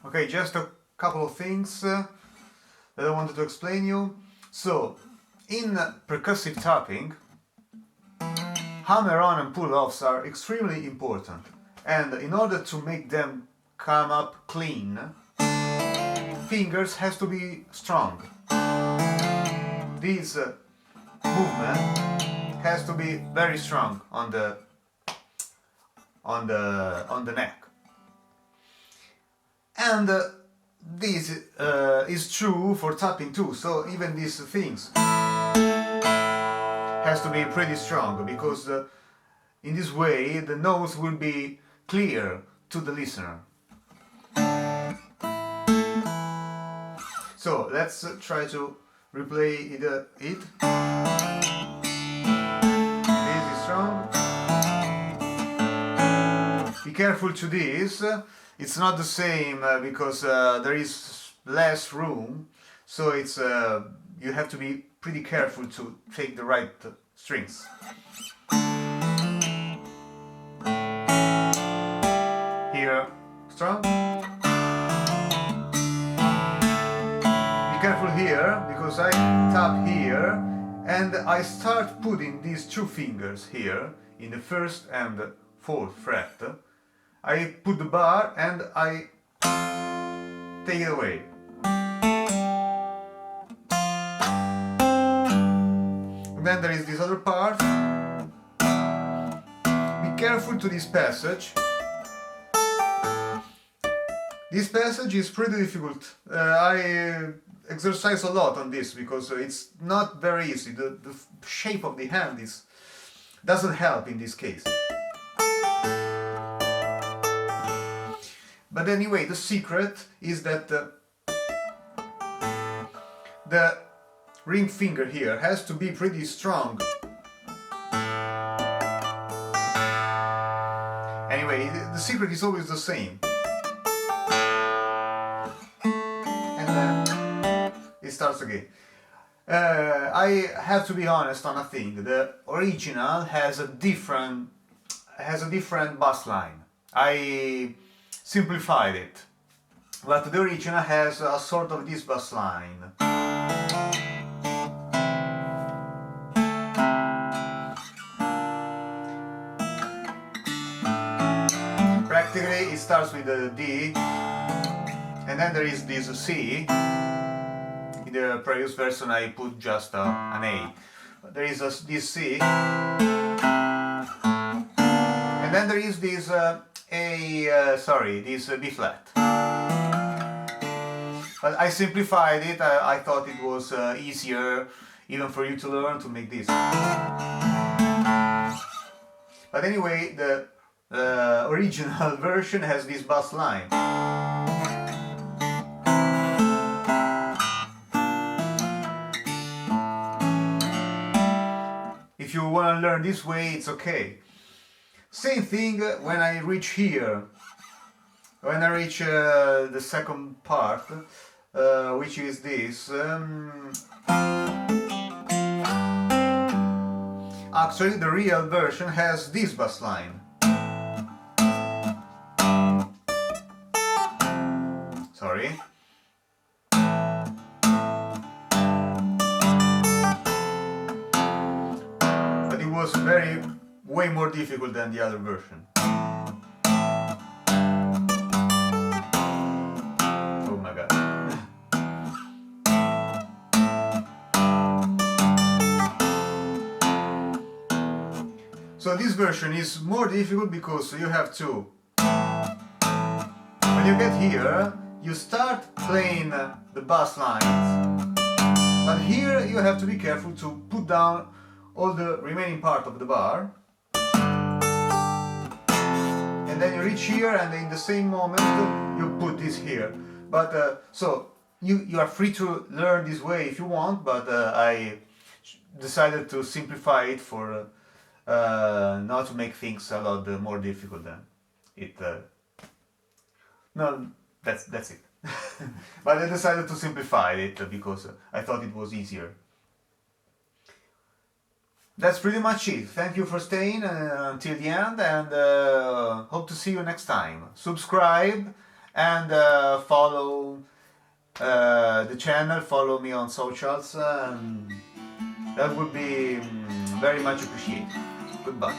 Okay, just a couple of things that I wanted to explain you. So, in percussive tapping, hammer-on and pull-offs are extremely important, and in order to make them come up clean, fingers has to be strong. This movement has to be very strong on the neck. And this is true for tapping too, so even these things has to be pretty strong, because in this way the notes will be clear to the listener. So let's try to replay it. This is strong. Be careful to this. It's not the same because there is less room, so it's you have to be pretty careful to take the right strings. Here, strong. Be careful here, because I tap here and I start putting these two fingers here in the first and fourth fret. I put the bar and I take it away. And then there is this other part. Be careful to this passage. This passage is pretty difficult. I exercise a lot on this because it's not very easy. The shape of the hand doesn't help in this case. But anyway, the secret is that the ring finger here has to be pretty strong. Anyway, the secret is always the same. And then it starts again. I have to be honest on a thing. The original has a different bass line. I simplified it, but the original has a sort of this bass line. Practically it starts with a D, and then there is this C. In the previous version I put just an A, but there is this C, and then there is this this B flat. But I simplified it. I thought it was easier even for you to learn to make this. But anyway, the original version has this bass line. If you want to learn this way, it's okay. Same thing when I reach here, when I reach the second part, which is this. Actually, the real version has this bass line. Sorry. But it was way more difficult than the other version. Oh my god. So this version is more difficult because you have to, when you get here, you start playing the bass lines, but here you have to be careful to put down all the remaining part of the bar. And then you reach here, and in the same moment you put this here. But so you are free to learn this way if you want, but I decided to simplify it for not to make things a lot more difficult than it. No, that's it. But I decided to simplify it because I thought it was easier. That's pretty much it. Thank you for staying until the end, and hope to see you next time. Subscribe and follow the channel, follow me on socials, that would be very much appreciated. Goodbye.